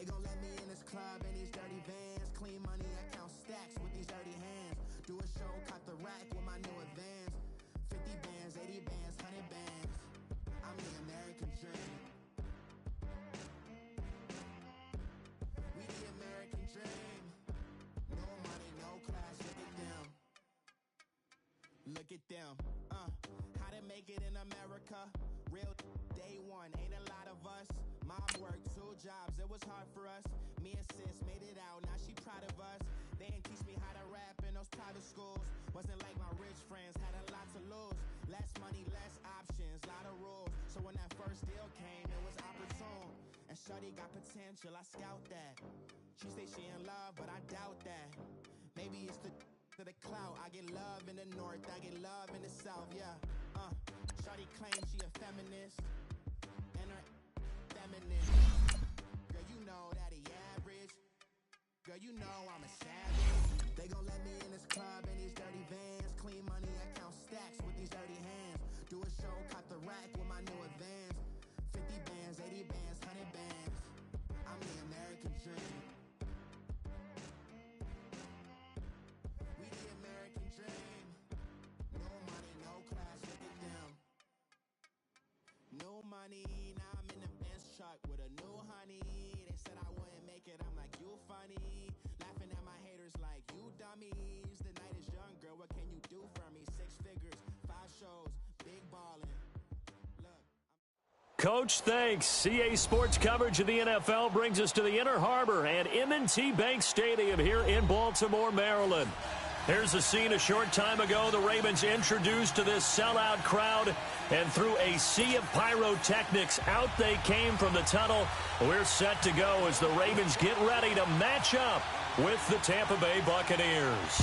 They gon' let me in this club in these dirty vans. Clean money, I count stacks with these dirty hands. Do a show, cop the rack with my new advance. 50 bands, 80 bands, 100 bands. I'm the American dream. We the American dream. No money, no class, look at them. Look at them, how to make it in America. Real day one, ain't a lot of us. Mom worked 2 jobs, it was hard for us. Me and sis made it out, now she proud of us. They didn't teach me how to rap in those private schools. Wasn't like my rich friends, had a lot to lose. Less money, less options, lot of rules. So when that first deal came, it was opportune. And shorty got potential, I scout that. She say she in love, but I doubt that. Maybe it's the clout. I get love in the north, I get love in the south, yeah. Shorty claims she a feminist, and her feminist. Girl, you know that he average. Girl, you know I'm a savage. They gon' let me in this club in these dirty vans. Clean money, I count stacks with these dirty hands. Do a show, cop the rack with my new advance. 50 bands, 80 bands, 100 bands. I'm the American dream. We the American dream. No money, no class, look at them. No money, now I'm in the Benz truck with a new honey. They said I wouldn't make it, I'm like, you funny. Laughing at my haters like, you dummies. The night is young, girl, what can you do for me? 6 figures, 5 shows, big ballin'. Coach, thanks. CA Sports coverage of the NFL brings us to the Inner Harbor and M&T Bank Stadium here in Baltimore, Maryland. Here's the scene a short time ago. The Ravens introduced to this sellout crowd, and through a sea of pyrotechnics, out they came from the tunnel. We're set to go as the Ravens get ready to match up with the Tampa Bay Buccaneers.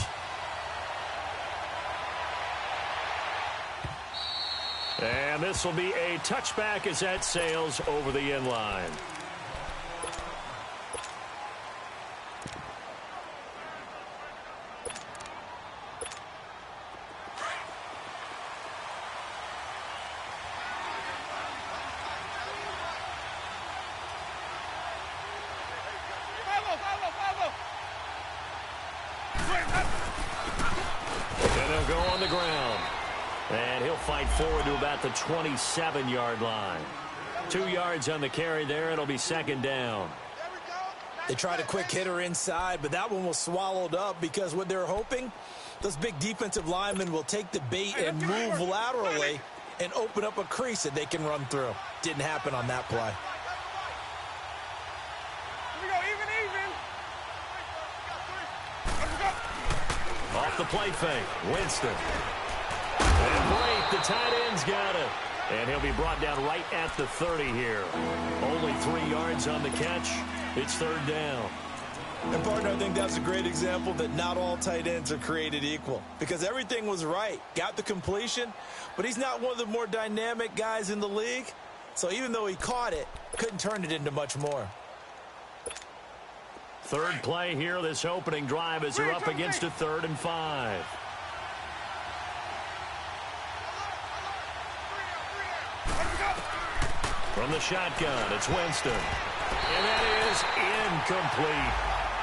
And this will be a touchback as that sails over the end line. And they'll go on the ground. And he'll fight forward to about the 27-yard line. 2 yards on the carry there. It'll be second down. They tried a quick hitter inside, but that one was swallowed up because what they're hoping, those big defensive linemen will take the bait and move laterally and open up a crease that they can run through. Didn't happen on that play. Off the play fake, Winston. And Blake, the tight end's got it. And he'll be brought down right at the 30 here. Only 3 yards on the catch. It's third down. And, partner, I think that's a great example that not all tight ends are created equal. Because everything was right. Got the completion, but he's not one of the more dynamic guys in the league. So even though he caught it, couldn't turn it into much more. Third play here, this opening drive as they're up against a 3rd and 5. From the shotgun, it's Winston. And that is incomplete.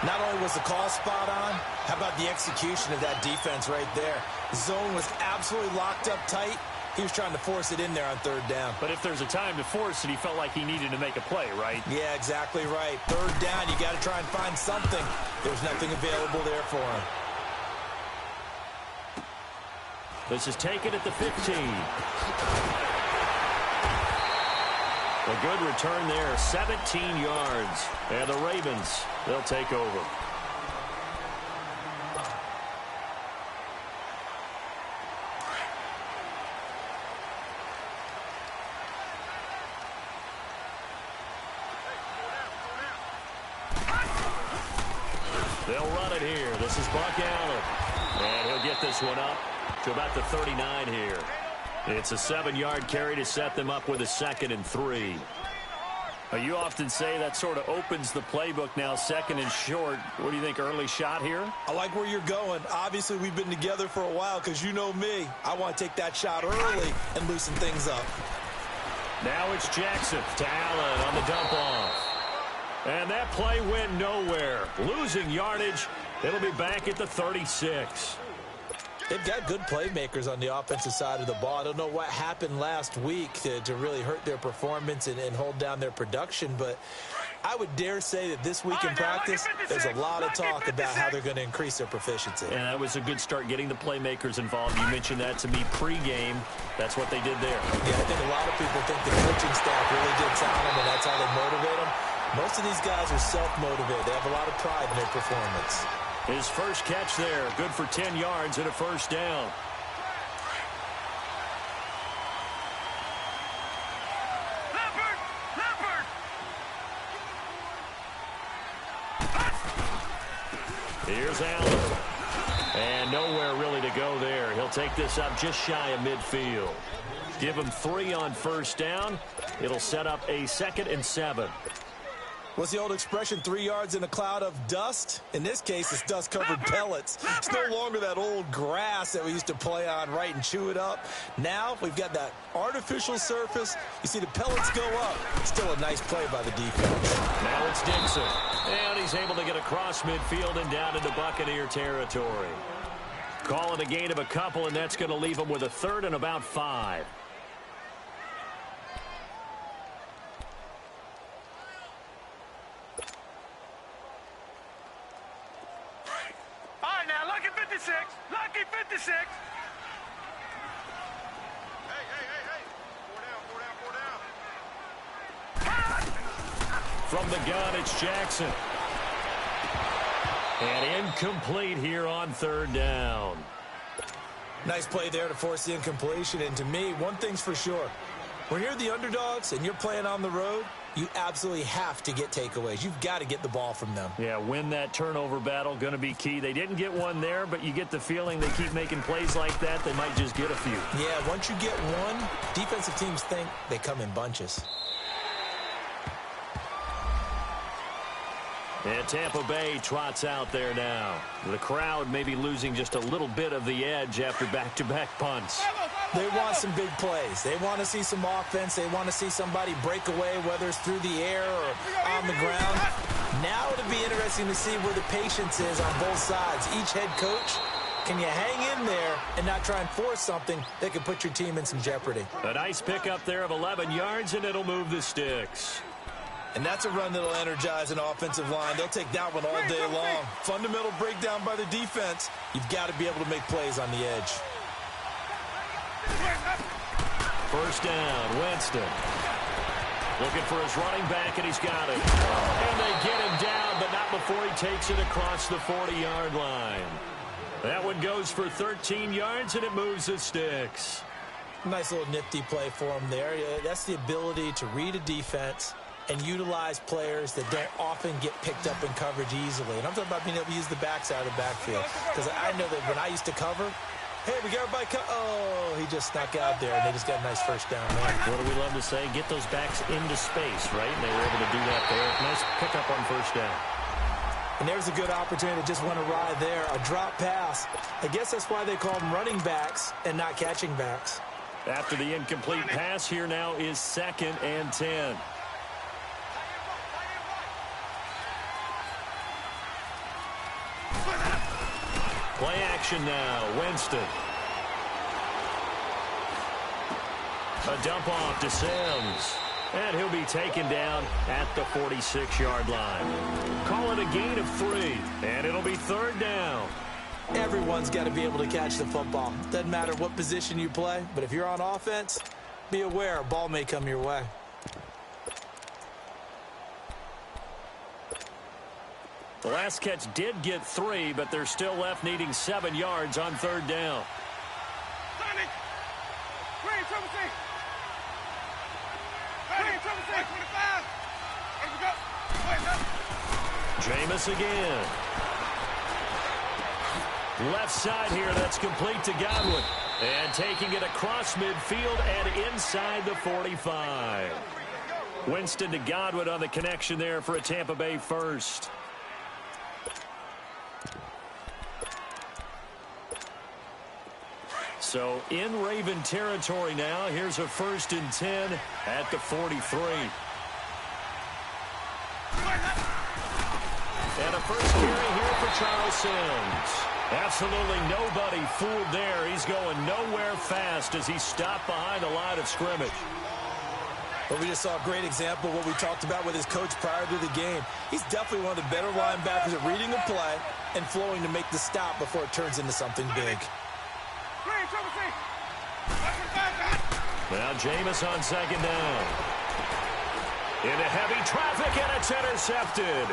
Not only was the call spot on, how about the execution of that defense right there? The zone was absolutely locked up tight. He was trying to force it in there on 3rd down. But if there's a time to force it, he felt like he needed to make a play, right? Yeah, exactly right. 3rd down, you got to try and find something. There's nothing available there for him. This is taken at the 15. A good return there, 17 yards. And the Ravens, they'll take over. They'll run it here. This is Buck Allen. And he'll get this one up to about the 39 here. It's a 7-yard carry to set them up with a 2nd and 3. You often say that sort of opens the playbook now, 2nd and short. What do you think, early shot here? I like where you're going. Obviously, we've been together for a while because you know me. I want to take that shot early and loosen things up. Now it's Jackson to Allen on the dump off. And that play went nowhere. Losing yardage. It'll be back at the 36. They've got good playmakers on the offensive side of the ball. I don't know what happened last week to really hurt their performance and hold down their production, but I would dare say that this week in practice, there's a lot of talk about how they're going to increase their proficiency. And that was a good start, getting the playmakers involved. You mentioned that to me pregame. That's what they did there. Yeah, I think a lot of people think the coaching staff really gets on them, and that's how they motivate them. Most of these guys are self-motivated. They have a lot of pride in their performance. His first catch there, good for 10 yards and a first down. Here's Allen. And nowhere really to go there. He'll take this up just shy of midfield. Give him 3 on first down. It'll set up a 2nd and 7. What's the old expression, 3 yards in a cloud of dust? In this case, it's dust-covered pellets. It's no longer that old grass that we used to play on, right, and chew it up. Now we've got that artificial surface. You see the pellets go up. Still a nice play by the defense. Now it's Dixon. And he's able to get across midfield and down into Buccaneer territory. Call it a gain of a couple, and that's going to leave him with a 3rd and about 5. Lucky 56. Hey. Four down. From the gun, it's Jackson. And incomplete here on 3rd down. Nice play there to force the incompletion. And to me, one thing's for sure. When you're the underdogs and you're playing on the road, you absolutely have to get takeaways. You've got to get the ball from them. Yeah, win that turnover battle, going to be key. They didn't get one there, but you get the feeling they keep making plays like that, they might just get a few. Yeah, once you get one, defensive teams think they come in bunches. And Tampa Bay trots out there now. The crowd may be losing just a little bit of the edge after back-to-back punts. They want some big plays. They want to see some offense. They want to see somebody break away, whether it's through the air or on the ground. Now it'll be interesting to see where the patience is on both sides. Each head coach, can you hang in there and not try and force something that could put your team in some jeopardy? A nice pickup there of 11 yards, and it'll move the sticks. And that's a run that'll energize an offensive line. They'll take that one all day long. Fundamental breakdown by the defense. You've got to be able to make plays on the edge. First down, Winston. Looking for his running back, and he's got it. And they get him down, but not before he takes it across the 40-yard line. That one goes for 13 yards, and it moves the sticks. Nice little nifty play for him there. That's the ability to read a defense and utilize players that don't often get picked up in coverage easily. And I'm talking about being able to use the backside of the backfield. Because I know that when I used to cover, hey, we got everybody oh, he just snuck out there, and they just got a nice first down there. What do we love to say? Get those backs into space, right? And they were able to do that there. Nice pickup on first down. And there's a good opportunity that just went awry there. A drop pass. I guess that's why they call them running backs and not catching backs. After the incomplete pass, here now is 2nd and 10. Play action now. Winston. A dump off to Sims. And he'll be taken down at the 46-yard line. Call it a gain of 3. And it'll be 3rd down. Everyone's got to be able to catch the football. Doesn't matter what position you play. But if you're on offense, be aware a ball may come your way. The last catch did get 3, but they're still left needing 7 yards on 3rd down. Jameis again. Left side here, that's complete to Godwin. And taking it across midfield and inside the 45. Winston to Godwin on the connection there for a Tampa Bay first. So in Raven territory now. Here's a 1st and 10 at the 43. first carry here for Charles Sims. Absolutely nobody fooled there. He's going nowhere fast as he stopped behind the line of scrimmage. But we just saw a great example of what we talked about with his coach prior to the game. He's definitely one of the better linebackers at reading the play and flowing to make the stop before it turns into something big. Now Jameis on second down. Into heavy traffic, and it's intercepted.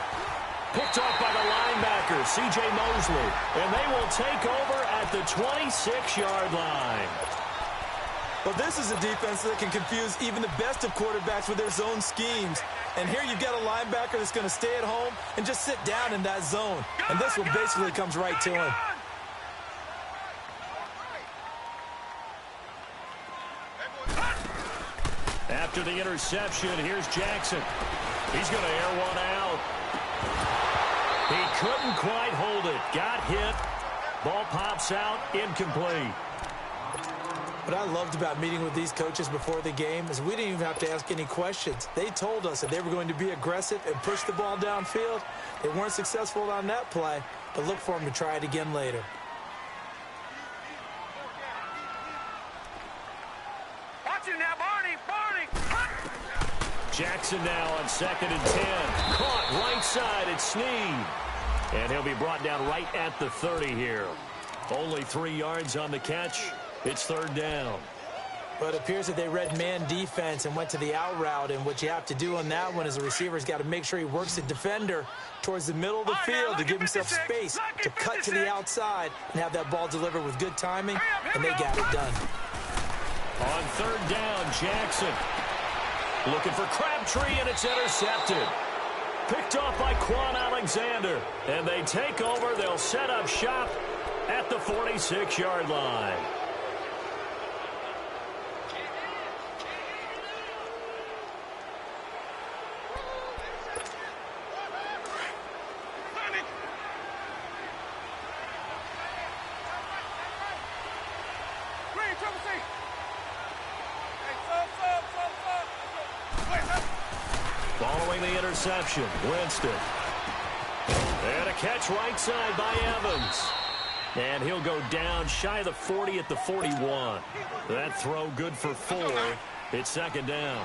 Picked off by the linebacker, C.J. Mosley. And they will take over at the 26-yard line. Well, this is a defense that can confuse even the best of quarterbacks with their zone schemes. And here you've got a linebacker that's going to stay at home and just sit down in that zone. And this one basically comes right to him. After the interception, here's Jackson. He's going to air one out. He couldn't quite hold it. Got hit. Ball pops out. Incomplete. What I loved about meeting with these coaches before the game is we didn't even have to ask any questions. They told us that they were going to be aggressive and push the ball downfield. They weren't successful on that play, but look for them to try it again later. Watch it now, Barney. Jackson now on 2nd and 10. Caught right side at Snead. And he'll be brought down right at the 30 here. Only 3 yards on the catch. It's 3rd down. But it appears that they read man defense and went to the out route. And what you have to do on that one is the receiver's got to make sure he works the defender towards the middle of the field to give himself space to cut to the outside and have that ball delivered with good timing. And they got it done. On 3rd down, Jackson. Looking for Crabtree, and it's intercepted. Picked off by Quan Alexander. And they take over. They'll set up shop at the 46-yard line. Following the interception, Winston. And a catch right side by Evans. And he'll go down shy of the 40 at the 41. That throw good for 4. It's 2nd down.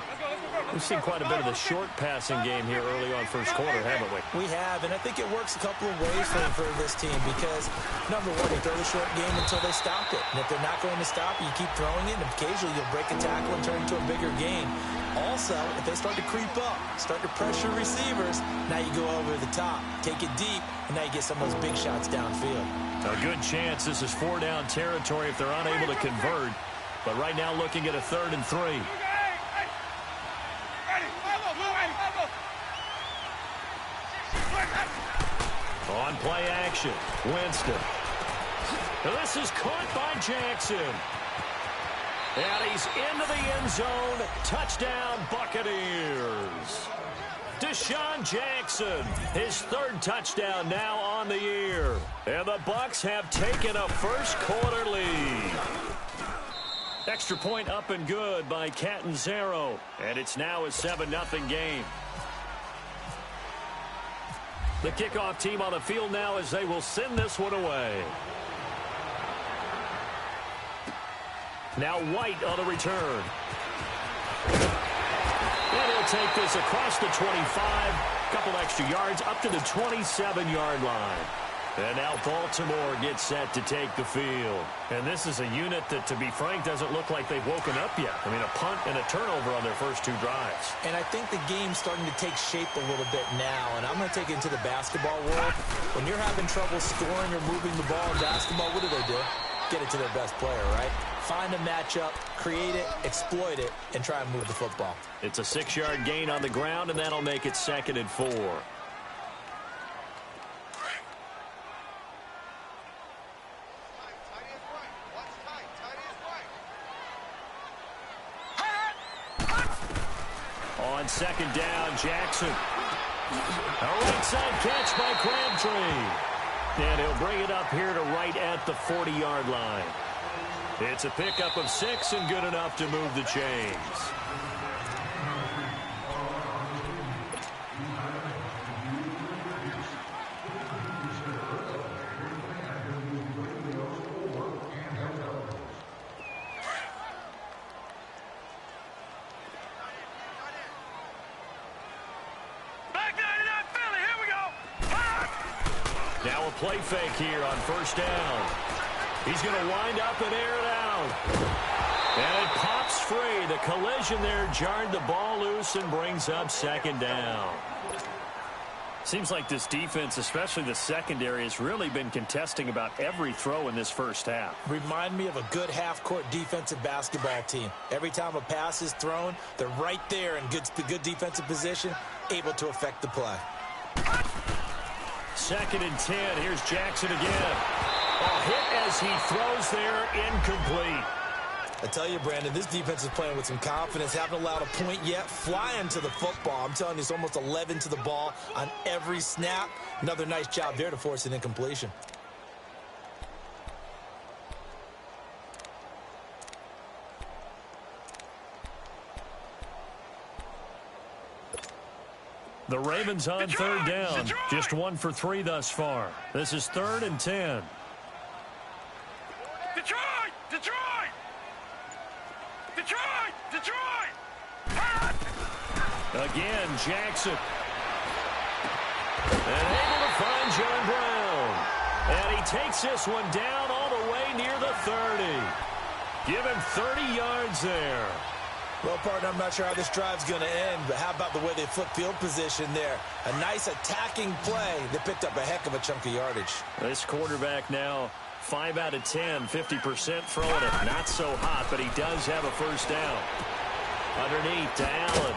We've seen quite a bit of the short passing game here early on first quarter, haven't we? We have, and I think it works a couple of ways for this team because, number one, they throw the short game until they stop it. And if they're not going to stop it, you keep throwing it, and occasionally you'll break a tackle and turn it into a bigger game. Also, if they start to creep up, start to pressure receivers, now you go over the top, take it deep, and now you get some of those big shots downfield. A good chance this is 4-down territory if they're unable to convert. But right now looking at a 3rd and 3. On play action, Winston. This is caught by Jackson. And he's into the end zone. Touchdown, Buccaneers. Deshaun Jackson, his 3rd touchdown now on the year. And the Bucs have taken a first quarter lead. Extra point up and good by Catanzaro. And it's now a 7-0 game. The kickoff team on the field now as they will send this one away. Now White on the return. And he'll take this across the 25. Couple extra yards up to the 27-yard line. And now Baltimore gets set to take the field. And this is a unit that, to be frank, doesn't look like they've woken up yet. I mean, a punt and a turnover on their first 2 drives. And I think the game's starting to take shape a little bit now. And I'm going to take it into the basketball world. When you're having trouble scoring or moving the ball in basketball, what do? Get it to their best player, right? Find a matchup, create it, exploit it, and try and move the football. It's a 6-yard gain on the ground, and that'll make it 2nd and 4. On 2nd down, Jackson. A right side catch by Crabtree. And he'll bring it up here to right at the 40-yard line. It's a pickup of 6 and good enough to move the chains. a play fake here on first down. He's going to wind up and air it out. And it pops free. The collision there jarred the ball loose and brings up second down. Seems like this defense, especially the secondary, has really been contesting about every throw in this first half. Remind me of a good half-court defensive basketball team. Every time a pass is thrown, they're right there in good defensive position, able to affect the play. 2nd and 10. Here's Jackson again. A hit as he throws there, incomplete. I tell you, Brandon, this defense is playing with some confidence. Haven't allowed a point yet. Flying to the football. I'm telling you, it's almost 11 to the ball on every snap. Another nice job there to force an incompletion. The Ravens on third down. Just 1 for 3 thus far. This is 3rd and 10. Detroit! Detroit! Detroit! Detroit! Again, Jackson. And able to find John Brown. And he takes this one down all the way near the 30. Give him 30 yards there. Well, partner, I'm not sure how this drive's going to end, but how about the way they flip field position there? A nice attacking play. They picked up a heck of a chunk of yardage. This quarterback now 5 out of 10, 50% throwing it. Not so hot, but he does have a first down. Underneath to Allen.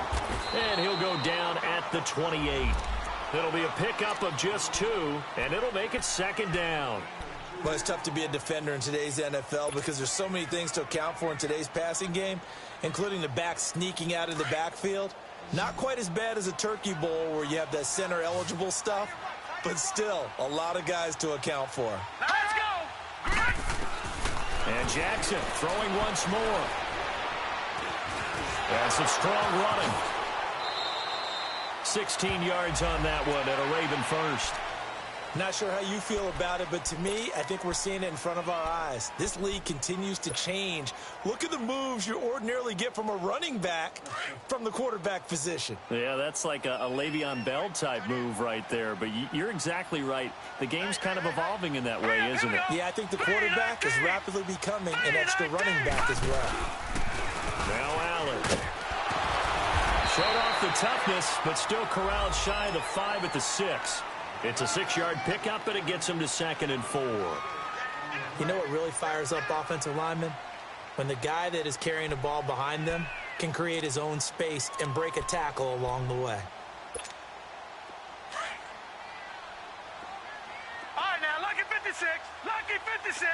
And he'll go down at the 28. It'll be a pickup of just 2, and it'll make it 2nd down. Well, it's tough to be a defender in today's NFL because there's so many things to account for in today's passing game, including the back sneaking out of the backfield. Not quite as bad as a turkey bowl where you have that center-eligible stuff, but still a lot of guys to account for. Let's go! And Jackson throwing once more. And some strong running. 16 yards on that one at a Raven first. Not sure how you feel about it, but to me, I think we're seeing it in front of our eyes. This league continues to change. Look at the moves you ordinarily get from a running back from the quarterback position. Yeah, that's like a Le'Veon Bell type move right there, but you're exactly right. The game's kind of evolving in that way, isn't it? Yeah, I think the quarterback is rapidly becoming an extra running back as well. Now Allen. Showed off the toughness, but still corralled shy of the 5 at the 6. It's a 6-yard pickup, and it gets him to 2nd and 4. You know what really fires up offensive linemen? When the guy that is carrying the ball behind them can create his own space and break a tackle along the way. All right, now, lucky 56. Lucky 56.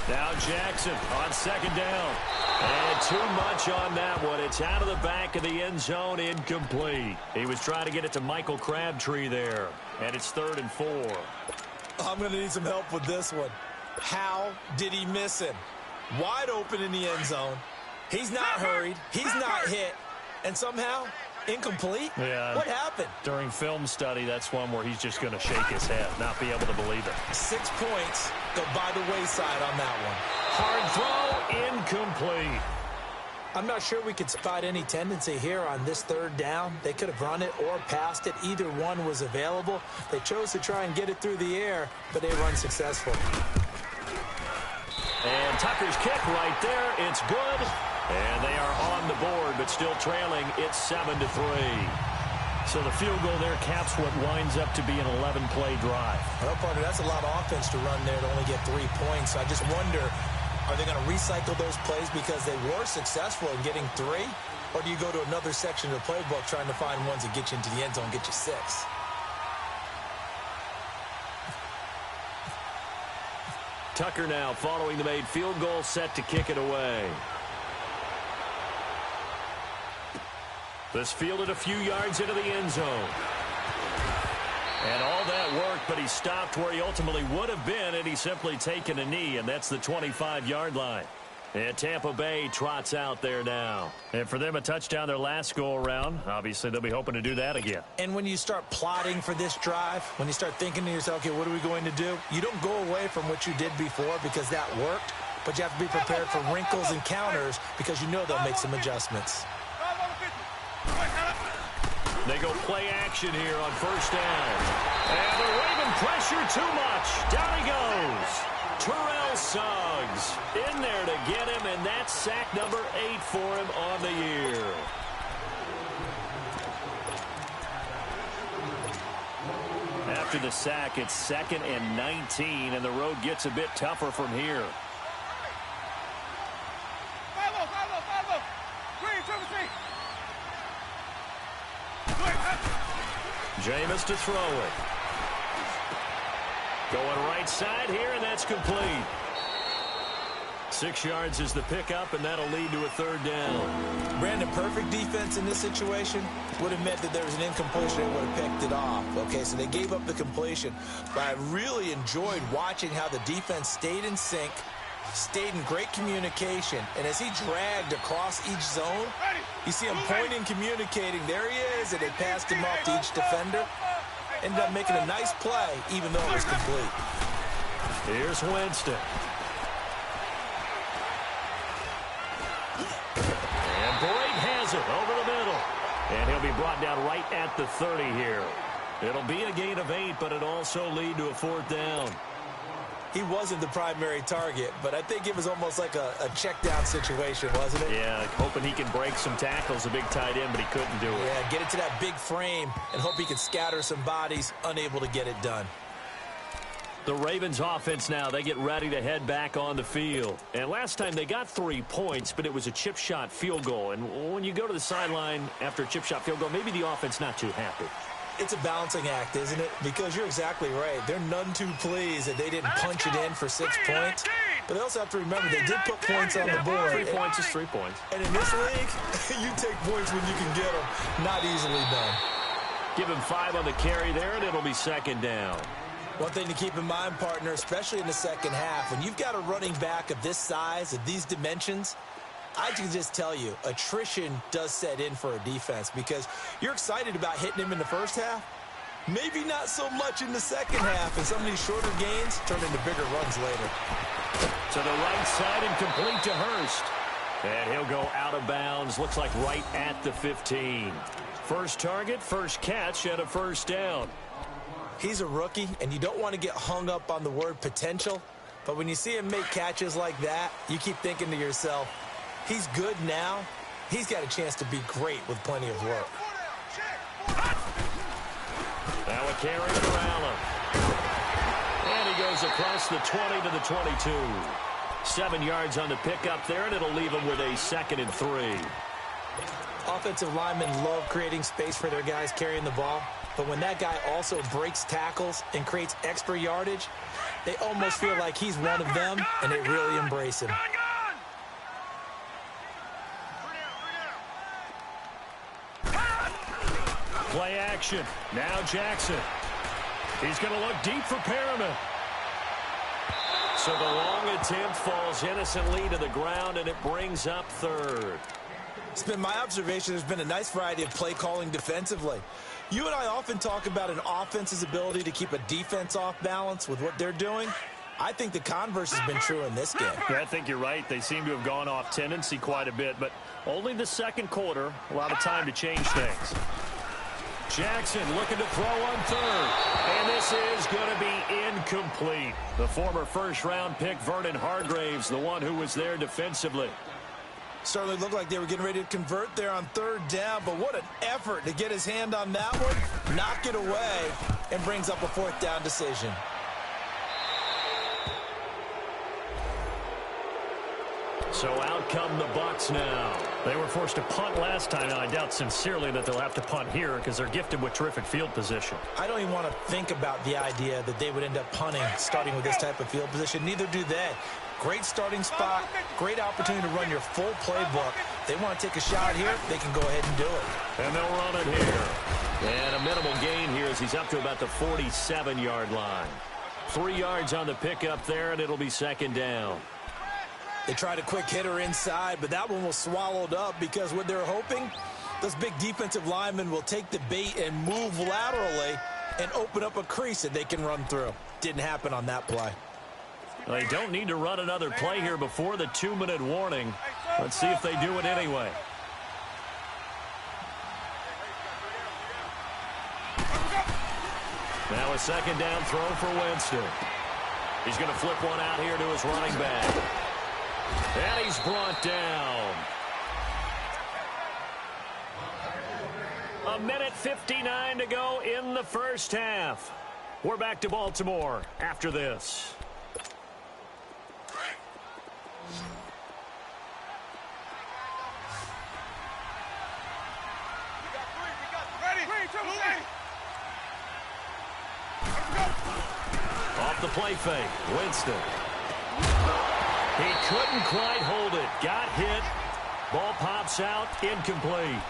Now Jackson on 2nd down. And too much on that one. It's out of the back of the end zone, incomplete. He was trying to get it to Michael Crabtree there. And it's 3rd and 4. I'm going to need some help with this one. How did he miss him? Wide open in the end zone. He's not hurried. He's not hit. And somehow, incomplete? Yeah. What happened? During film study, that's one where he's just going to shake his head, not be able to believe it. 6 points go by the wayside on that one. Hard throw, incomplete. I'm not sure we could spot any tendency here on this 3rd down. They could have run it or passed it. Either one was available. They chose to try and get it through the air, but they run successful. And Tucker's kick right there. It's good. And they are on the board, but still trailing. It's 7-3. So the field goal there caps what winds up to be an 11-play drive. Well, partner, that's a lot of offense to run there to only get 3 points. So I just wonder, are they going to recycle those plays because they were successful in getting 3? Or do you go to another section of the playbook trying to find ones that get you into the end zone, get you 6? Tucker now following the made field goal, set to kick it away. This fielded a few yards into the end zone. And all that work, but he stopped where he ultimately would have been, and he's simply taken a knee, and that's the 25-yard line. And Tampa Bay trots out there now. And for them, a touchdown their last go-around. Obviously, they'll be hoping to do that again. And when you start plotting for this drive, when you start thinking to yourself, okay, what are we going to do? You don't go away from what you did before because that worked, but you have to be prepared for wrinkles and counters because you know they'll make some adjustments. They go play action here on first down. And the Raven pressure too much. Down he goes. Terrell Suggs in there to get him, and that's sack number 8 for him on the year. After the sack, it's 2nd and 19, and the road gets a bit tougher from here. Jameis to throw it. Going right side here, and that's complete. 6 yards is the pickup, and that'll lead to a 3rd down. Brandon, perfect defense in this situation would have meant that there was an incompletion and would have picked it off. Okay, so they gave up the completion. But I really enjoyed watching how the defense stayed in sync, stayed in great communication, and as he dragged across each zone, you see him pointing, communicating. There he is, and they passed him off to each defender. Ended up making a nice play, even though it was complete. Here's Winston. And Brake has it over the middle. And he'll be brought down right at the 30 here. It'll be a gain of 8, but it'll also lead to a 4th down. He wasn't the primary target, but I think it was almost like a check down situation, wasn't it? Yeah, hoping he can break some tackles, a big tight end, but he couldn't do it. Yeah, get it to that big frame and hope he can scatter some bodies, unable to get it done. The Ravens offense now, they get ready to head back on the field. And last time they got 3 points, but it was a chip shot field goal. And when you go to the sideline after a chip shot field goal, maybe the offense not too happy. It's a balancing act, isn't it? Because you're exactly right. They're none too pleased that they didn't punch it in for 6 points. But they also have to remember they did put points on the board. 3 points is 3 points. And in this league, you take points when you can get them. Not easily done. Give him 5 on the carry there, and it'll be 2nd down. One thing to keep in mind, partner, especially in the second half, when you've got a running back of this size, of these dimensions, I can just tell you, attrition does set in for a defense because you're excited about hitting him in the first half. Maybe not so much in the second half, and some of these shorter gains turn into bigger runs later. To the right side and complete to Hurst. And he'll go out of bounds, looks like right at the 15. First target, first catch, and a 1st down. He's a rookie, and you don't want to get hung up on the word potential, but when you see him make catches like that, you keep thinking to yourself, he's good now. He's got a chance to be great with plenty of work. Now a carry for Allen. And he goes across the 20 to the 22. 7 yards on the pickup there, and it'll leave him with a 2nd and 3. Offensive linemen love creating space for their guys carrying the ball, but when that guy also breaks tackles and creates extra yardage, they almost feel like he's one of them, and they really embrace him. Play action. Now Jackson. He's going to look deep for Perriman. So the long attempt falls innocently to the ground, and it brings up 3rd. It's been my observation there's been a nice variety of play calling defensively. You and I often talk about an offense's ability to keep a defense off balance with what they're doing. I think the converse has been true in this game. Yeah, I think you're right. They seem to have gone off tendency quite a bit, but only the 2nd quarter, a lot of time to change things. Jackson looking to throw on 3rd, and this is going to be incomplete. The former first-round pick, Vernon Hargraves, the one who was there defensively. Certainly looked like they were getting ready to convert there on 3rd down, but what an effort to get his hand on that one, knock it away, and brings up a 4th down decision. So out come the Bucs now. They were forced to punt last time, and I doubt sincerely that they'll have to punt here because they're gifted with terrific field position. I don't even want to think about the idea that they would end up punting starting with this type of field position. Neither do they. Great starting spot, great opportunity to run your full playbook. They want to take a shot here, they can go ahead and do it. And they'll run it here. And a minimal gain here as he's up to about the 47-yard line. 3 yards on the pickup there, and it'll be 2nd down. They tried a quick hitter inside, but that one was swallowed up because what they're hoping, those big defensive linemen will take the bait and move laterally and open up a crease that they can run through. Didn't happen on that play. They don't need to run another play here before the 2-minute warning. Let's see if they do it anyway. a second down throw for Winston. He's going to flip one out here to his running back. And he's brought down. 1:59 to go in the first half. We're back to Baltimore after this. Off the play fake, Winston. He couldn't quite hold it. Got hit. Ball pops out, incomplete.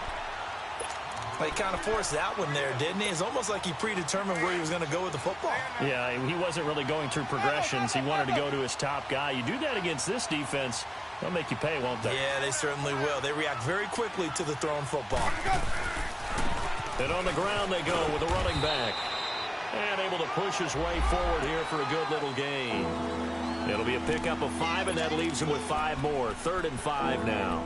He kind of forced that one there, didn't he? It's almost like he predetermined where he was going to go with the football. Yeah, he wasn't really going through progressions. He wanted to go to his top guy. You do that against this defense, they'll make you pay, won't they? Yeah, they certainly will. They react very quickly to the thrown football. And on the ground they go with a running back. And able to push his way forward here for a good little gain. It'll be a pickup of 5, and that leaves him with 5 more. 3rd and 5 now.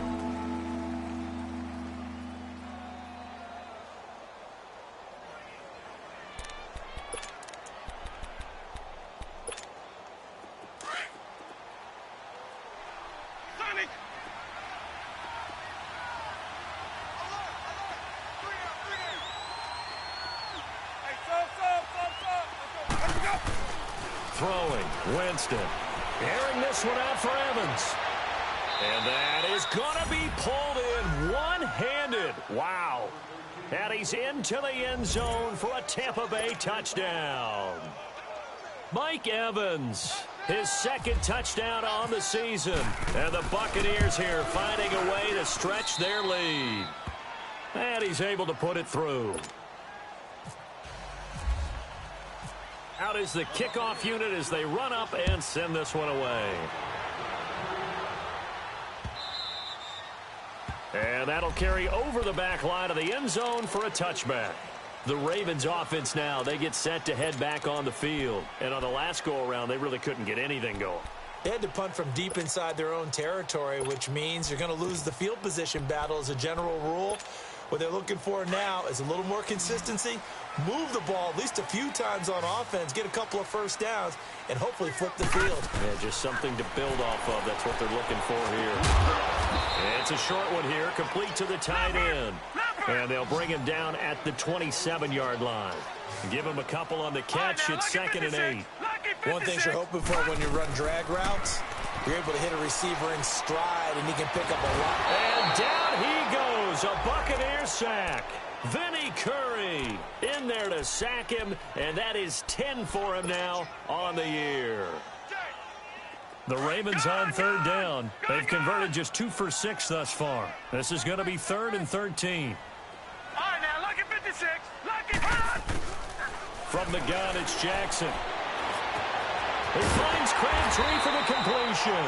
Throwing, Winston. Airing this one out for Evans. And that is going to be pulled in one-handed. Wow. And he's into the end zone for a Tampa Bay touchdown. Mike Evans, his 2nd touchdown on the season. And the Buccaneers here finding a way to stretch their lead. And he's able to put it through. Out is the kickoff unit as they run up and send this one away. And that'll carry over the back line of the end zone for a touchback. The Ravens offense now, they get set to head back on the field. And on the last go-around, they really couldn't get anything going. They had to punt from deep inside their own territory, which means you're going to lose the field position battle as a general rule. What they're looking for now is a little more consistency, move the ball at least a few times on offense, get a couple of first downs, and hopefully flip the field. Yeah, just something to build off of. That's what they're looking for here. And it's a short one here, complete to the tight end. And they'll bring him down at the 27-yard line. Give him a couple on the catch. It's 2nd and 8. One thing you're hoping for when you run drag routes, you're able to hit a receiver in stride, and he can pick up a lot. And down he goes, a Buccaneer sack. Vinny Curry in there to sack him, and that is 10 for him now on the year. The Ravens on 3rd down. They've converted just 2 for 6 thus far. This is going to be 3rd and 13. All right, now, lucky 56. Lucky hot. From the gun, it's Jackson. He finds Crabtree for the completion.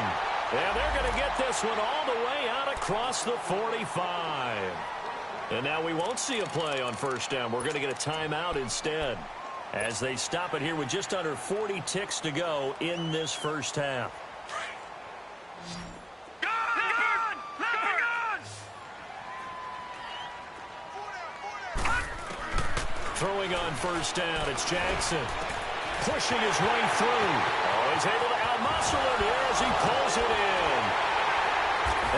And they're going to get this one all the way out across the 45. And now we won't see a play on 1st down. We're going to get a timeout instead as they stop it here with just under 40 ticks to go in this first half. Throwing on 1st down, it's Jackson. Pushing his way through. Oh, he's able to outmuscle him here as he pulls it in.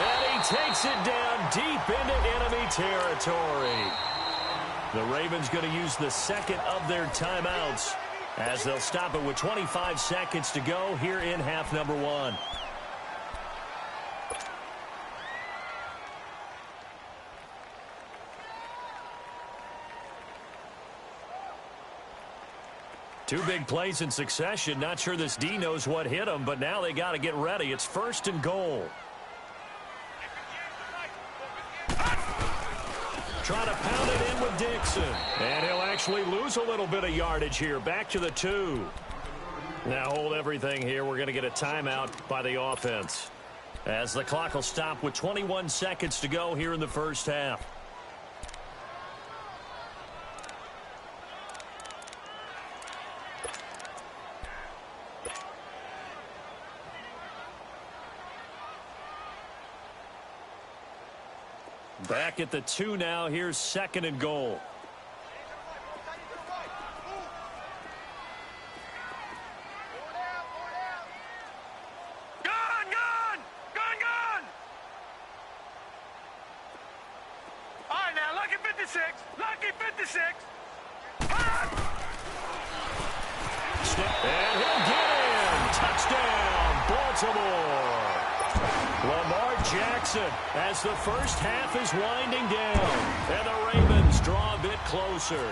And he takes it down deep into enemy territory. The Ravens going to use the 2nd of their timeouts as they'll stop it with 25 seconds to go here in half number 1. Two big plays in succession. Not sure this D knows what hit him, but now they got to get ready. It's 1st and goal. Trying to pound it in with Dixon. And he'll actually lose a little bit of yardage here. Back to the 2. Now hold everything here. We're going to get a timeout by the offense, as the clock will stop with 21 seconds to go here in the first half. Back at the 2 now. Here's 2nd and goal. 56. Lucky 56. Hot! And he'll get in. Touchdown, Baltimore. Lamar Jackson as the first half is winding down. And the Ravens draw a bit closer.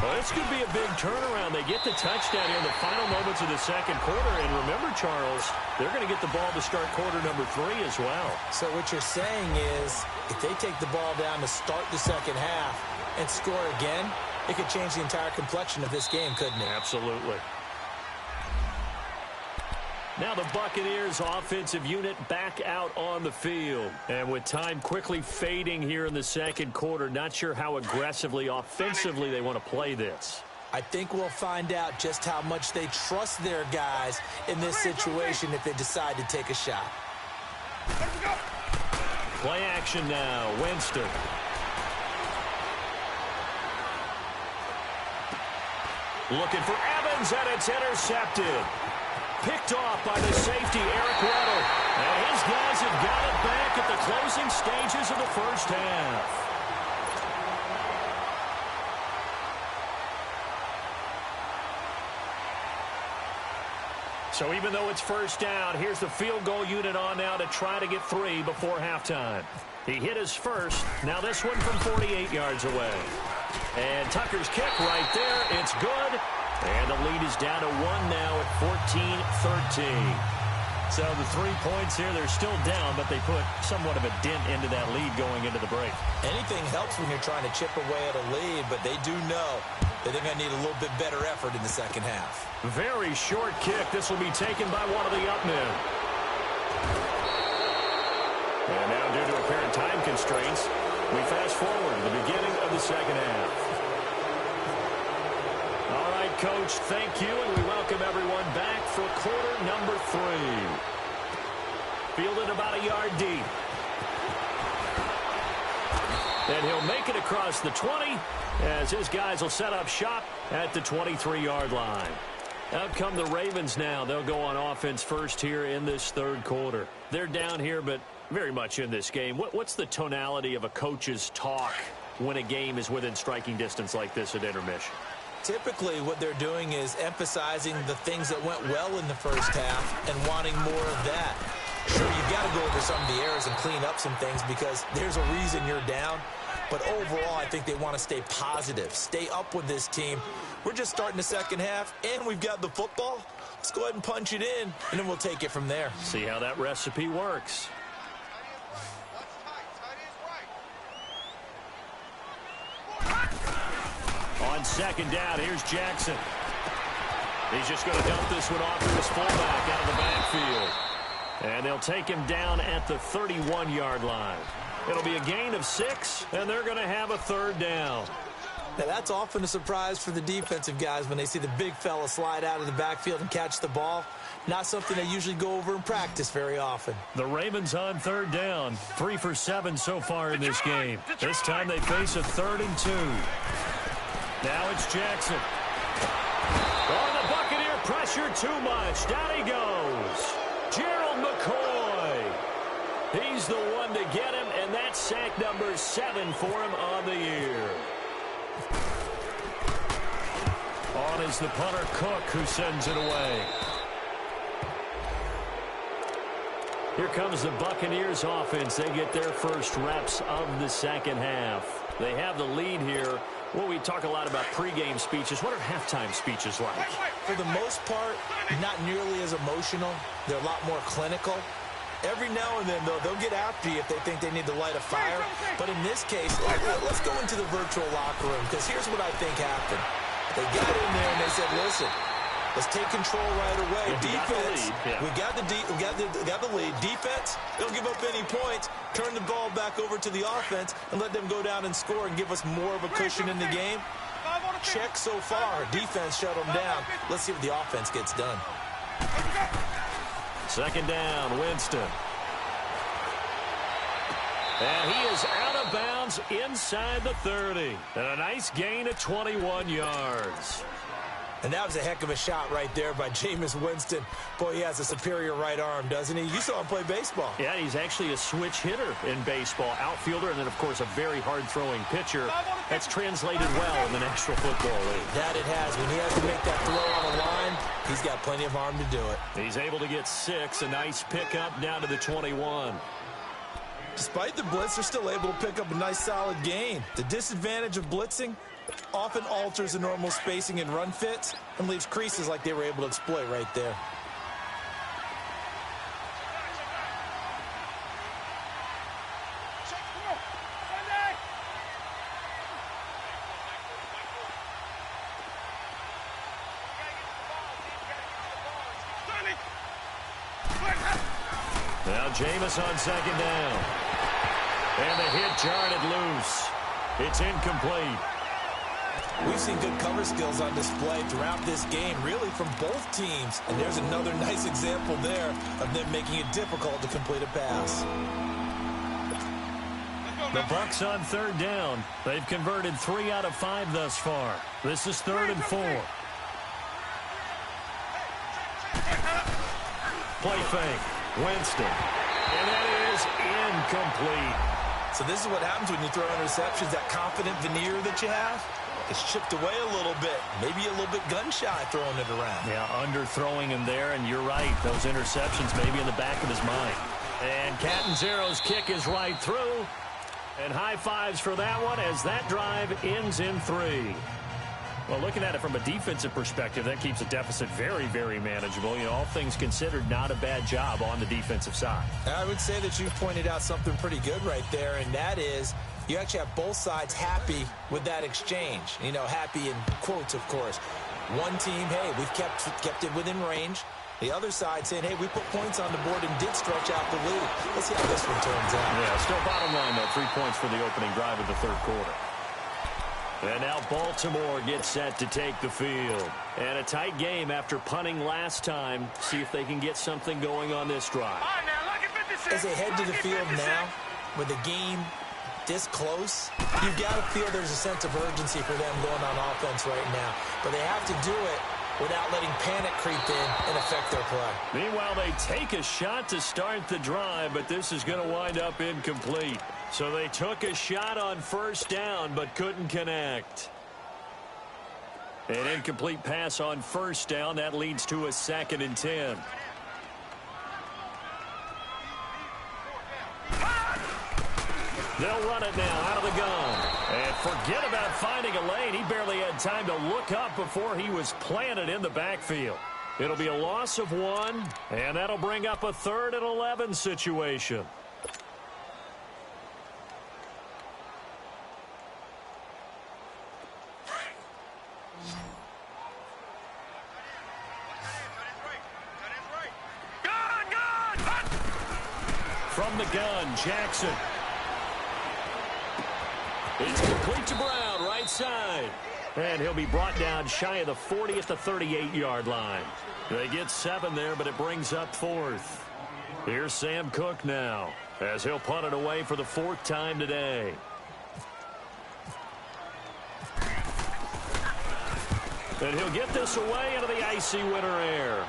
Well, this could be a big turnaround. They get the touchdown here in the final moments of the second quarter. And remember, Charles, they're going to get the ball to start quarter number 3 as well. So what you're saying is if they take the ball down to start the second half and score again, it could change the entire complexion of this game, couldn't it? Absolutely. Now the Buccaneers offensive unit back out on the field. And with time quickly fading here in the second quarter, not sure how aggressively offensively they want to play this. I think we'll find out just how much they trust their guys in this situation if they decide to take a shot. Play action now. Winston. Looking for Evans, and it's intercepted. Picked off by the safety, Eric Weddle. And his guys have got it back at the closing stages of the first half. So even though it's first down, here's the field goal unit on now to try to get 3 before halftime. He hit his first. Now this one from 48 yards away. And Tucker's kick right there. It's good. And the lead is down to 1 now at 14-13. So the 3 points here, they're still down, but they put somewhat of a dent into that lead going into the break. Anything helps when you're trying to chip away at a lead, but they do know that they're going to need a little bit better effort in the second half. Very short kick. This will be taken by one of the up men. And now due to apparent time constraints, we fast forward to the beginning of the second half. All right, Coach, thank you, and we welcome everyone back for quarter number 3. Fielded about a yard deep. And he'll make it across the 20 as his guys will set up shop at the 23-yard line. Out come the Ravens now. They'll go on offense first here in this third quarter. They're down here, but very much in this game. What's the tonality of a coach's talk when a game is within striking distance like this at intermission? Typically, what they're doing is emphasizing the things that went well in the first half and wanting more of that. Sure, you've got to go over some of the errors and clean up some things because there's a reason you're down. But overall, I think they want to stay positive, stay up with this team. We're just starting the second half, and we've got the football. Let's go ahead and punch it in, and then we'll take it from there. See how that recipe works. On second down, here's Jackson. He's just going to dump this one off to his fullback out of the backfield. And they'll take him down at the 31-yard line. It'll be a gain of 6, and they're going to have a third down. Now, that's often a surprise for the defensive guys when they see the big fella slide out of the backfield and catch the ball. Not something they usually go over in practice very often. The Ravens on third down. 3 for 7 so far in this game. This time they face a 3rd and 2. Now it's Jackson. Oh, the Buccaneer pressure too much. Down he goes. Gerald McCoy. He's the one to get him, and that's sack number 7 for him on the year. On is the punter Cook, who sends it away. Here comes the Buccaneers offense. They get their first reps of the second half. They have the lead here. Well, we talk a lot about pregame speeches. What are halftime speeches like? For the most part, not nearly as emotional. They're a lot more clinical. Every now and then, though, they'll get after you if they think they need to light a fire. But in this case, let's go into the virtual locker room, because here's what I think happened. They got in there and they said, listen, let's take control right away. Defense, we got the lead. Defense, don't give up any points. Turn the ball back over to the offense and let them go down and score and give us more of a cushion in the game. Check so far. Defense shut them down. Let's see what the offense gets done. Second down, Winston. And he is out of bounds inside the 30. And a nice gain of 21 yards. And that was a heck of a shot right there by Jameis Winston. Boy, he has a superior right arm, doesn't he? You saw him play baseball. Yeah, he's actually a switch hitter in baseball. Outfielder, and then, of course, a very hard-throwing pitcher. That's translated well in the National Football League. That it has. When he has to make that throw on the line, he's got plenty of arm to do it. He's able to get 6. A nice pickup down to the 21. Despite the blitz, they're still able to pick up a nice solid gain. The disadvantage of blitzing often alters the normal spacing and run fits and leaves creases like they were able to exploit right there. Now Jameis on second down. And the hit jarred it loose. It's incomplete. We've seen good cover skills on display throughout this game, really from both teams. And there's another nice example there of them making it difficult to complete a pass. The Bucs on third down. They've converted 3 out of 5 thus far. This is 3rd and 4. Play fake. Winston. And that is incomplete. So this is what happens when you throw interceptions. That confident veneer that you have, it's chipped away a little bit. Maybe a little bit gun-shy throwing it around. Yeah, underthrowing him there, and you're right. Those interceptions maybe in the back of his mind. And Catanzaro's kick is right through. And high fives for that one as that drive ends in 3. Well, looking at it from a defensive perspective, that keeps a deficit very, very manageable. You know, all things considered, not a bad job on the defensive side. I would say that you've pointed out something pretty good right there, and that is you actually have both sides happy with that exchange. You know, happy in quotes, of course. One team, hey, we've kept it within range. The other side saying, hey, we put points on the board and did stretch out the lead. Let's see how this one turns out. Yeah, still bottom line, though. 3 points for the opening drive of the third quarter. And now Baltimore gets set to take the field. And a tight game after punting last time. See if they can get something going on this drive. As they head to the field now, with the game this close, you've got to feel there's a sense of urgency for them going on offense right now. But they have to do it without letting panic creep in and affect their play. Meanwhile, they take a shot to start the drive, but this is going to wind up incomplete. So they took a shot on first down, but couldn't connect. An incomplete pass on first down. That leads to a 2nd and 10. They'll run it now out of the gun. And forget about finding a lane. He barely had time to look up before he was planted in the backfield. It'll be a loss of 1, and that'll bring up a 3rd and 11 situation. From the gun, Jackson. It's complete to Brown, right side. And he'll be brought down shy of the 40 at the 38-yard line. They get 7 there, but it brings up 4th. Here's Sam Cook now, as he'll punt it away for the 4th time today. And he'll get this away into the icy winter air.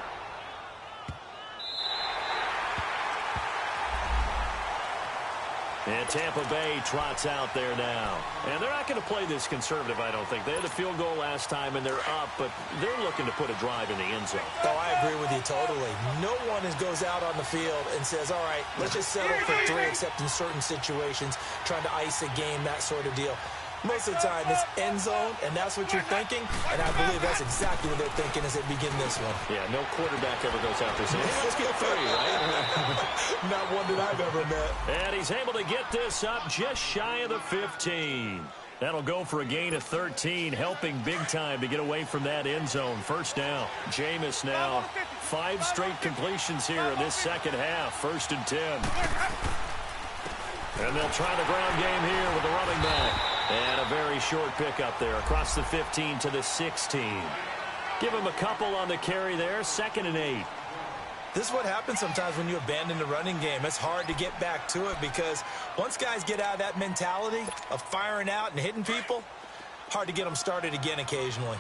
And Tampa Bay trots out there now. And they're not going to play this conservative, I don't think. They had the field goal last time, and they're up, but they're looking to put a drive in the end zone. Oh, I agree with you totally. No one goes out on the field and says, all right, let's just settle for 3, except in certain situations, trying to ice a game, that sort of deal. Most of the time, it's end zone, and that's what you're thinking, and I believe that's exactly what they're thinking as they begin this one. Yeah, no quarterback ever goes out there saying, hey, let's get 3, right? Not one that I've ever met. And he's able to get this up just shy of the 15. That'll go for a gain of 13, helping big time to get away from that end zone. First down. Jameis now. 5 straight completions here in this second half. 1st and 10. And they'll try the ground game here with the running back. And a very short pickup there across the 15 to the 16. Give him a couple on the carry there. 2nd and 8. This is what happens sometimes when you abandon the running game. It's hard to get back to it because once guys get out of that mentality of firing out and hitting people, hard to get them started again occasionally.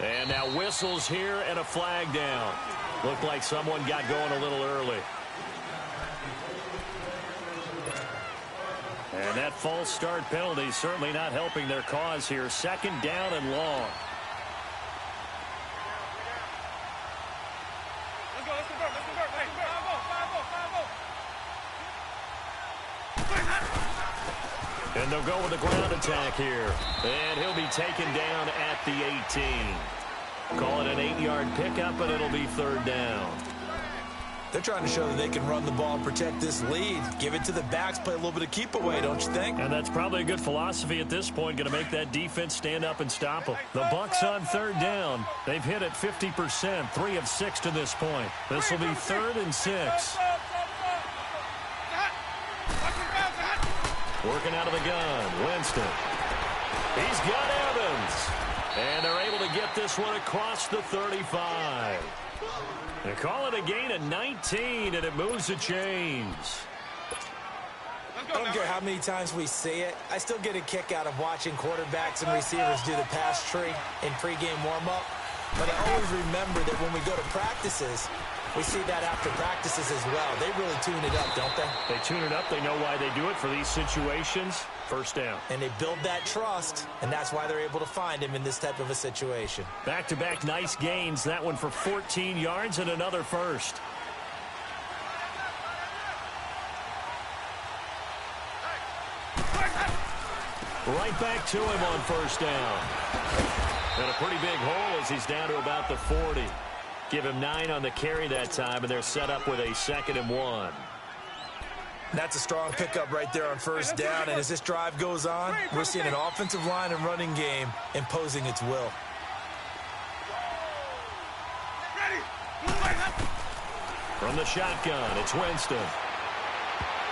And now whistles here and a flag down. Looked like someone got going a little early. And that false start penalty certainly not helping their cause here. Second down and long. And they'll go with the ground attack here. And he'll be taken down at the 18. Call it an 8-yard pickup, and it'll be third down. They're trying to show that they can run the ball and protect this lead. Give it to the backs, play a little bit of keep away, don't you think? And that's probably a good philosophy at this point, going to make that defense stand up and stop them. The Bucs on third down. They've hit it 50%, 3 of 6 to this point. This will be 3rd and 6. Working out of the gun, Winston. He's got Evans. And they're able to get this one across the 35. They call it a gain of 19, and it moves the chains. I don't care how many times we see it. I still get a kick out of watching quarterbacks and receivers do the pass tree in pregame warm-up. But I always remember that when we go to practices, we see that after practices as well. They really tune it up, don't they? They tune it up. They know why they do it for these situations. First down. And they build that trust, and that's why they're able to find him in this type of a situation. Back-to-back nice gains. That one for 14 yards and another first. Right back to him on first down. And a pretty big hole as he's down to about the 40. Give him 9 on the carry that time, and they're set up with a 2nd and 1. That's a strong pickup right there on first down, and as this drive goes on, we're seeing an offensive line and running game imposing its will. From the shotgun, it's Winston.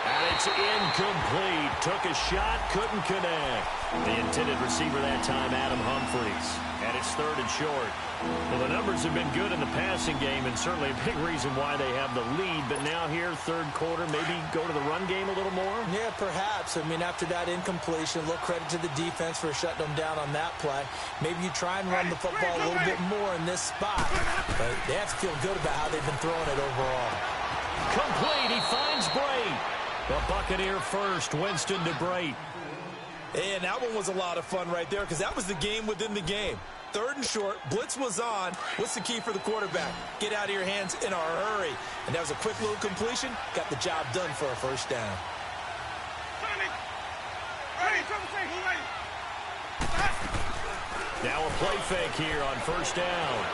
And it's incomplete. Took a shot, couldn't connect. The intended receiver that time, Adam Humphries. And it's 3rd and short. Well, the numbers have been good in the passing game, and certainly a big reason why they have the lead. But now here, third quarter, maybe go to the run game a little more? Yeah, perhaps. I mean, after that incompletion, a little credit to the defense for shutting them down on that play. Maybe you try and run the football a little bit more in this spot. But they have to feel good about how they've been throwing it overall. Complete. He finds Bray. The Buccaneer first, Winston to Bray. And that one was a lot of fun right there because that was the game within the game. 3rd and short, blitz was on. What's the key for the quarterback? Get out of your hands in a hurry. And that was a quick little completion. Got the job done for a first down. Now a play fake here on first down.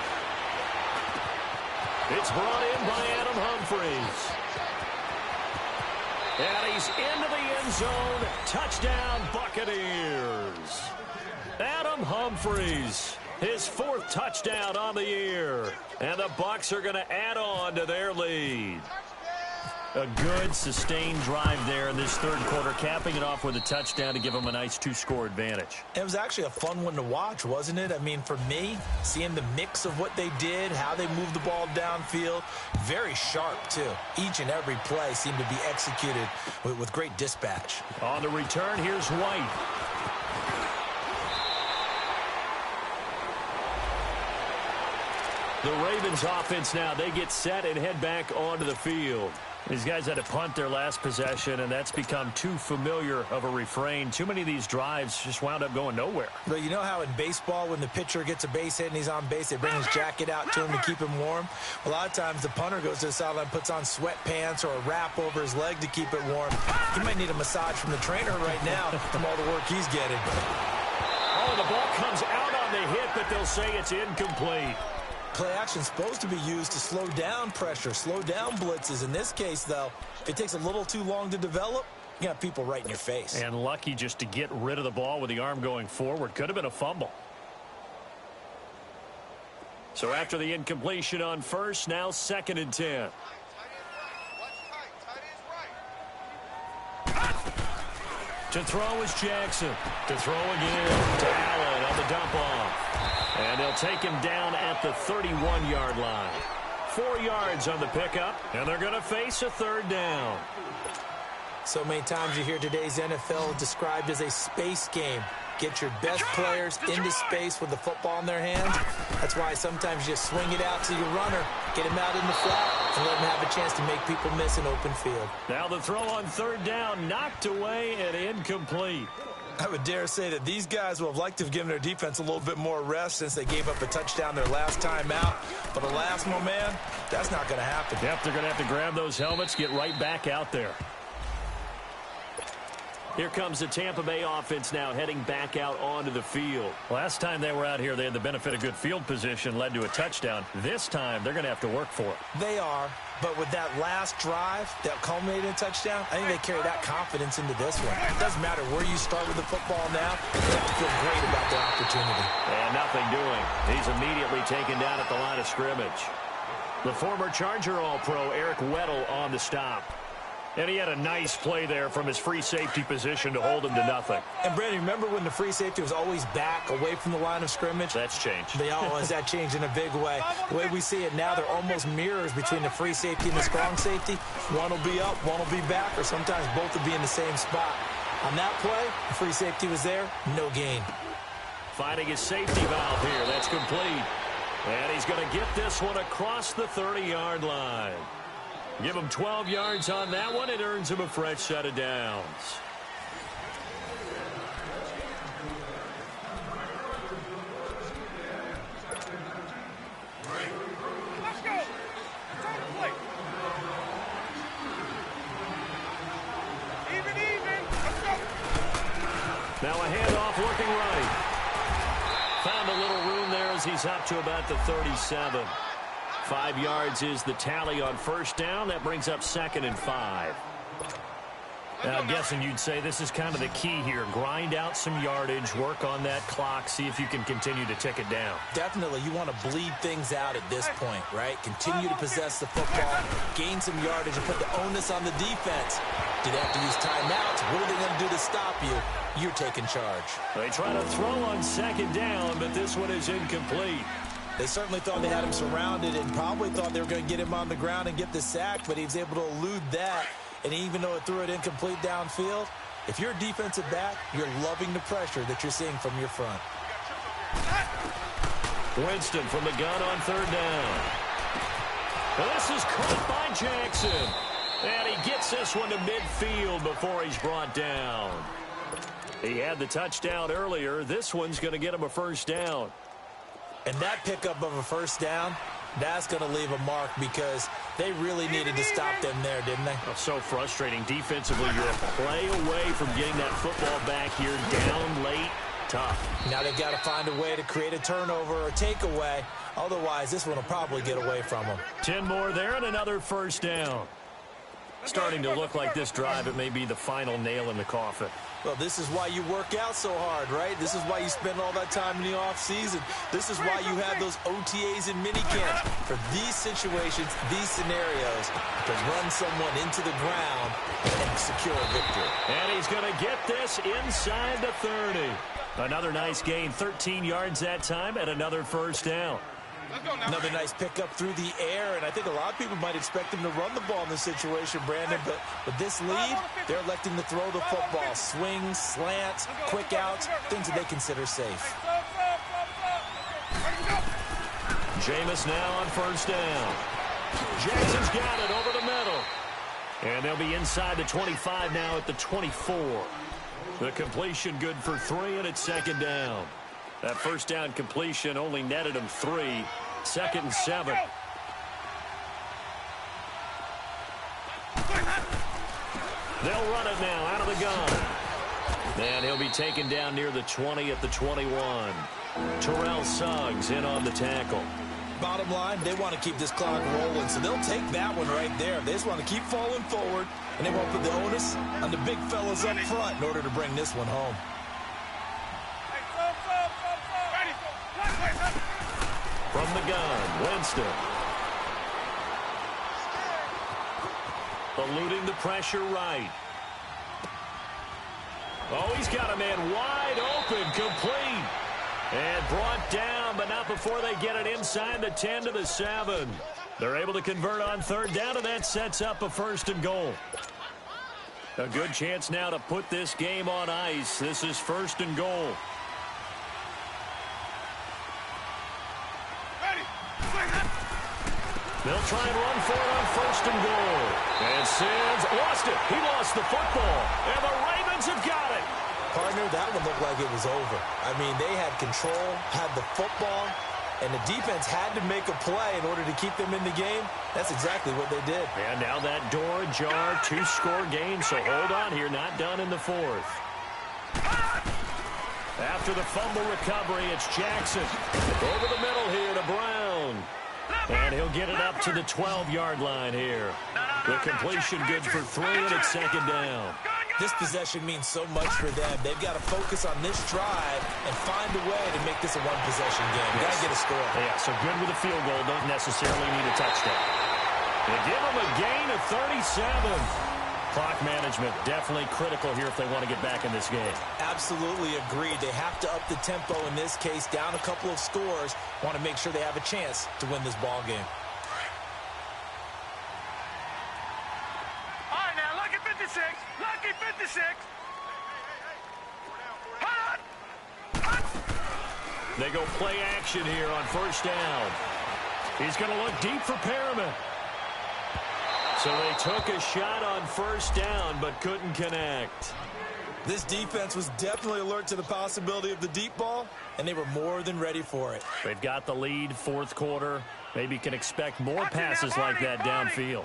It's brought in by Adam Humphries. And he's into the end zone. Touchdown, Buccaneers. Adam Humphries, his 4th touchdown on the year. And the Bucs are going to add on to their lead. A good, sustained drive there in this third quarter, capping it off with a touchdown to give them a nice 2-score advantage. It was actually a fun one to watch, wasn't it? I mean, for me, seeing the mix of what they did, how they moved the ball downfield, very sharp, too. Each and every play seemed to be executed with great dispatch. On the return, here's White. The Ravens offense now, they get set and head back onto the field. These guys had to punt their last possession, and that's become too familiar of a refrain. Too many of these drives just wound up going nowhere. But you know how in baseball, when the pitcher gets a base hit and he's on base, they bring his jacket out to him to keep him warm? A lot of times the punter goes to the sideline, puts on sweatpants or a wrap over his leg to keep it warm. He might need a massage from the trainer right now from all the work he's getting. Oh, the ball comes out on the hit, but they'll say it's incomplete. Play action's supposed to be used to slow down pressure, slow down blitzes. In this case, though, if it takes a little too long to develop, you got people right in your face. And lucky just to get rid of the ball with the arm going forward. Could have been a fumble. So after the incompletion on first, now 2nd and 10. To throw is Jackson. To throw again to Allen on the dump off. And they'll take him down at the 31-yard line. 4 yards on the pickup, and they're going to face a 3rd down. So many times you hear today's NFL described as a space game. get your best players into space with the football in their hands. That's why sometimes you just swing it out to your runner, get him out in the flat, and let him have a chance to make people miss an open field. Now the throw on third down, knocked away and incomplete. I would dare say that these guys will have liked to have given their defense a little bit more rest since they gave up a touchdown their last time out. But alas, my man, that's not going to happen. Yep, they're going to have to grab those helmets, get right back out there. Here comes the Tampa Bay offense now heading back out onto the field. Last time they were out here, they had the benefit of good field position, led to a touchdown. This time, they're going to have to work for it. They are, but with that last drive that culminated in a touchdown, I think they carry that confidence into this one. It doesn't matter where you start with the football now. They have to feel great about their opportunity. And nothing doing. He's immediately taken down at the line of scrimmage. The former Charger All-Pro Eric Weddle on the stop. And he had a nice play there from his free safety position to hold him to nothing. And, Brandon, remember when the free safety was always back away from the line of scrimmage? That's changed. They always that changed in a big way. The way we see it now, they're almost mirrors between the free safety and the strong safety. One will be up, one will be back, or sometimes both will be in the same spot. On that play, the free safety was there, no gain. Finding his safety valve here. That's complete. And he's going to get this one across the 30-yard line. Give him 12 yards on that one. It earns him a fresh set of downs. Let's go. Time to play. Even. Let's go. Now a handoff looking right. Found a little room there as he's up to about the 37. 5 yards is the tally on first down. That brings up 2nd and 5. Now, I'm guessing you'd say this is kind of the key here. Grind out some yardage, work on that clock, see if you can continue to tick it down. Definitely, you want to bleed things out at this point, right? Continue to possess the football, gain some yardage, and put the onus on the defense. Do they have to use timeouts? What are they going to do to stop you? You're taking charge. They try to throw on 2nd down, but this one is incomplete. They certainly thought they had him surrounded and probably thought they were going to get him on the ground and get the sack, but he was able to elude that. And even though it threw it incomplete downfield, if you're a defensive back, you're loving the pressure that you're seeing from your front. Winston from the gun on 3rd down. Well, this is caught by Jackson. And he gets this one to midfield before he's brought down. He had the touchdown earlier. This one's going to get him a first down. And that pickup of a first down, that's going to leave a mark because they really needed to stop them there, didn't they? Oh, so frustrating. Defensively, you're a play away from getting that football back here down late. Tough. Now they've got to find a way to create a turnover or takeaway. Otherwise, this one will probably get away from them. 10 more there and another first down. Starting to look like this drive, it may be the final nail in the coffin. Well, this is why you work out so hard, right? This is why you spend all that time in the offseason. This is why you have those OTAs and minicamps. For these situations, these scenarios, to run someone into the ground and secure a victory. And he's going to get this inside the 30. Another nice gain, 13 yards that time, and another first down. Another nice pickup through the air, and I think a lot of people might expect him to run the ball in this situation, Brandon, but with this lead, they're electing to throw the football. Swings, slants, quick outs, things that they consider safe. Jameis now on first down. Jackson's got it over the middle. And they'll be inside the 25 now at the 24. The completion good for 3, and it's 2nd down. That first down completion only netted him 3. 2nd and 7. They'll run it now out of the gun. And he'll be taken down near the 20 at the 21. Terrell Suggs in on the tackle. Bottom line, they want to keep this clock rolling, so they'll take that one right there. They just want to keep falling forward, and they won't put the onus on the big fellas up front in order to bring this one home. From the gun, Winston. Eluding the pressure right. Oh, he's got a man wide open, complete. And brought down, but not before they get it inside the 10 to the 7. They're able to convert on 3rd down, and that sets up a 1st and goal. A good chance now to put this game on ice. This is 1st and goal. They'll try and run for it on 1st and goal. And Sims lost it. He lost the football. And the Ravens have got it. Partner, that one looked like it was over. I mean, they had control, had the football, and the defense had to make a play in order to keep them in the game. That's exactly what they did. And now that door ajar, 2-score game, so hold on here, not done in the 4th. After the fumble recovery, it's Jackson. Over the middle here to Brown. And he'll get it up to the 12-yard line here. The completion good for 3, and it's 2nd down. This possession means so much for them. They've got to focus on this drive and find a way to make this a one-possession game. Got to get a score. Yeah, so good with a field goal. Don't necessarily need a touchdown. They give them a gain of 37. Clock management definitely critical here if they want to get back in this game. Absolutely agreed. They have to up the tempo in this case, down a couple of scores. Want to make sure they have a chance to win this ball game. All right, now, lucky 56. Lucky 56. They go play action here on 1st down. He's going to look deep for Perriman. So they took a shot on 1st down, but couldn't connect. This defense was definitely alert to the possibility of the deep ball, and they were more than ready for it. They've got the lead, 4th quarter. Maybe can expect more passes like that downfield.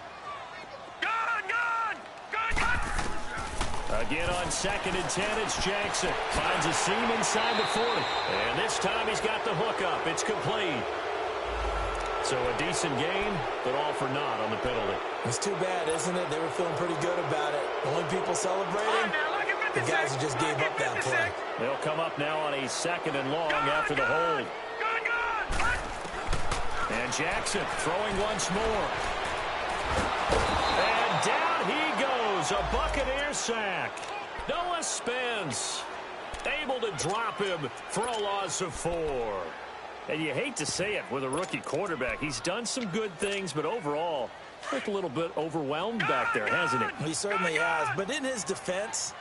Again on 2nd and 10, it's Jackson. Finds a seam inside the 40. And this time he's got the hook up. It's complete. So a decent game, but all for naught on the penalty. It's too bad, isn't it? They were feeling pretty good about it. The only people celebrating, the guys who just gave up that play. They'll come up now on a 2nd and long after the hold. And Jackson throwing once more. And down he goes. A Buccaneer sack. Noah Spence able to drop him for a loss of 4. And you hate to say it with a rookie quarterback. He's done some good things, but overall, looked a little bit overwhelmed back there, hasn't he? He certainly has. But in his defense,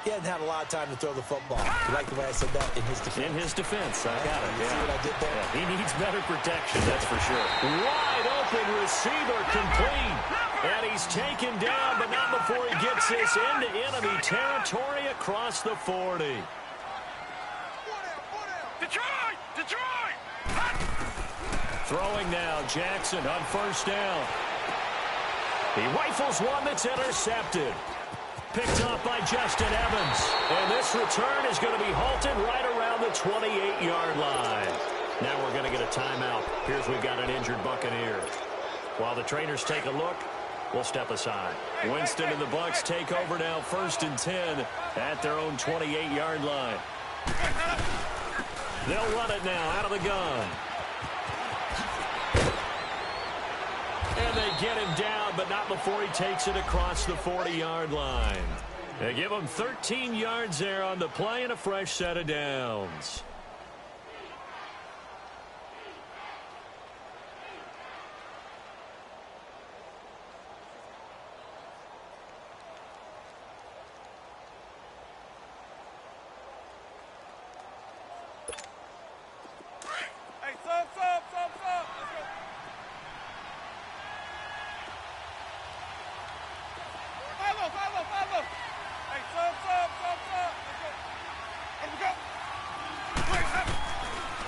he hadn't had a lot of time to throw the football. You like the way I said that? In his defense. In his defense. I got it. You see what I did there? Yeah, he needs better protection, that's for sure. Wide open receiver complete. And he's taken down, but not before he gets this into enemy territory across the 40. Detroit! Detroit! Throwing now, Jackson on 1st down. He rifles one that's intercepted. Picked off by Justin Evans. And this return is going to be halted right around the 28-yard line. Now we're going to get a timeout. Here's we've got an injured Buccaneer. While the trainers take a look, we'll step aside. Winston and the Bucs take over now, 1st and 10 at their own 28-yard line. They'll run it now out of the gun. And they get him down, but not before he takes it across the 40-yard line. They give him 13 yards there on the play and a fresh set of downs.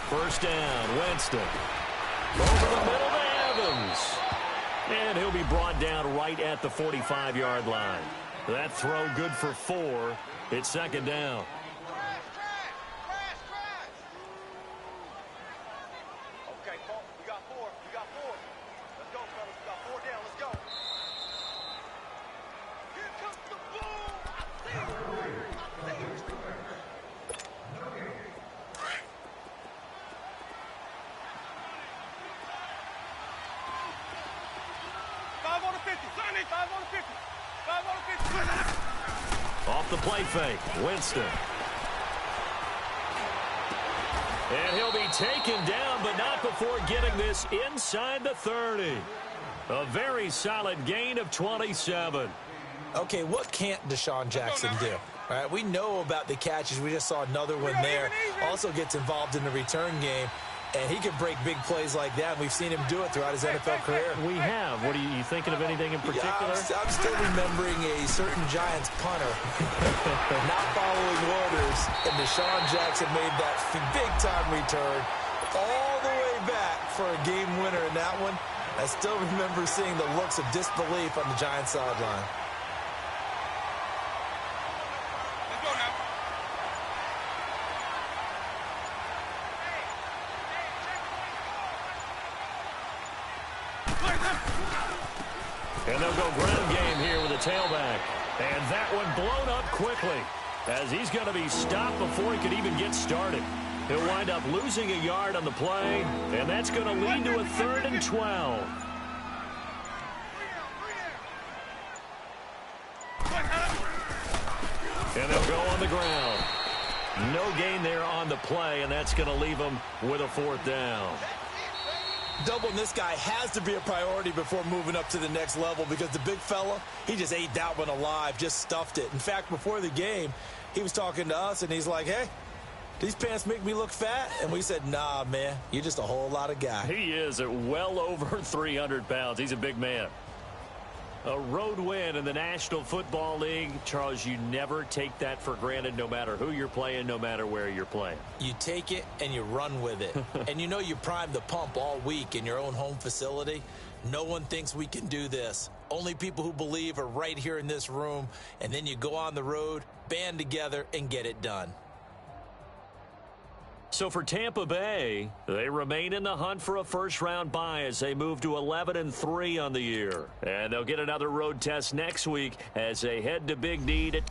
First down, Winston. Over the middle to Evans. And he'll be brought down right at the 45-yard line. That throw good for 4. It's 2nd down. Okay, Paul, we got 4. We got 4. Let's go, fellas. We got 4 down. Let's go. Here comes the ball. I see it. 5 on the 50. 5 on the 50. 5 on the 50. Off the play fake, Winston. And he'll be taken down, but not before getting this inside the 30. A very solid gain of 27. Okay, what can't Deshaun Jackson do? All right, we know about the catches. We just saw another one there. Also gets involved in the return game, and he can break big plays like that. We've seen him do it throughout his NFL career. We have. What are you thinking of anything in particular? Yeah, I'm still remembering a certain Giants punter not following orders, and Deshaun Jackson made that big-time return all the way back for a game winner in that one. I still remember seeing the looks of disbelief on the Giants sideline. And they'll go ground game here with a tailback. And that one blown up quickly as he's going to be stopped before he could even get started. He'll wind up losing a yard on the play, and that's going to lead to a 3rd and 12. And they'll go on the ground. No gain there on the play, and that's going to leave them with a 4th down. Doubling this guy has to be a priority before moving up to the next level because the big fella, he just ate that one alive, just stuffed it. In fact, before the game, he was talking to us, and he's like, hey, these pants make me look fat? And we said, nah, man, you're just a whole lot of guy. He is at well over 300 pounds. He's a big man. A road win in the National Football League. Charles, you never take that for granted no matter who you're playing, no matter where you're playing. You take it and you run with it. And you know you primed the pump all week in your own home facility. No one thinks we can do this. Only people who believe are right here in this room. And then you go on the road, band together, and get it done. So for Tampa Bay, they remain in the hunt for a first-round bye as they move to 11-3 on the year. And they'll get another road test next week as they head to Big D to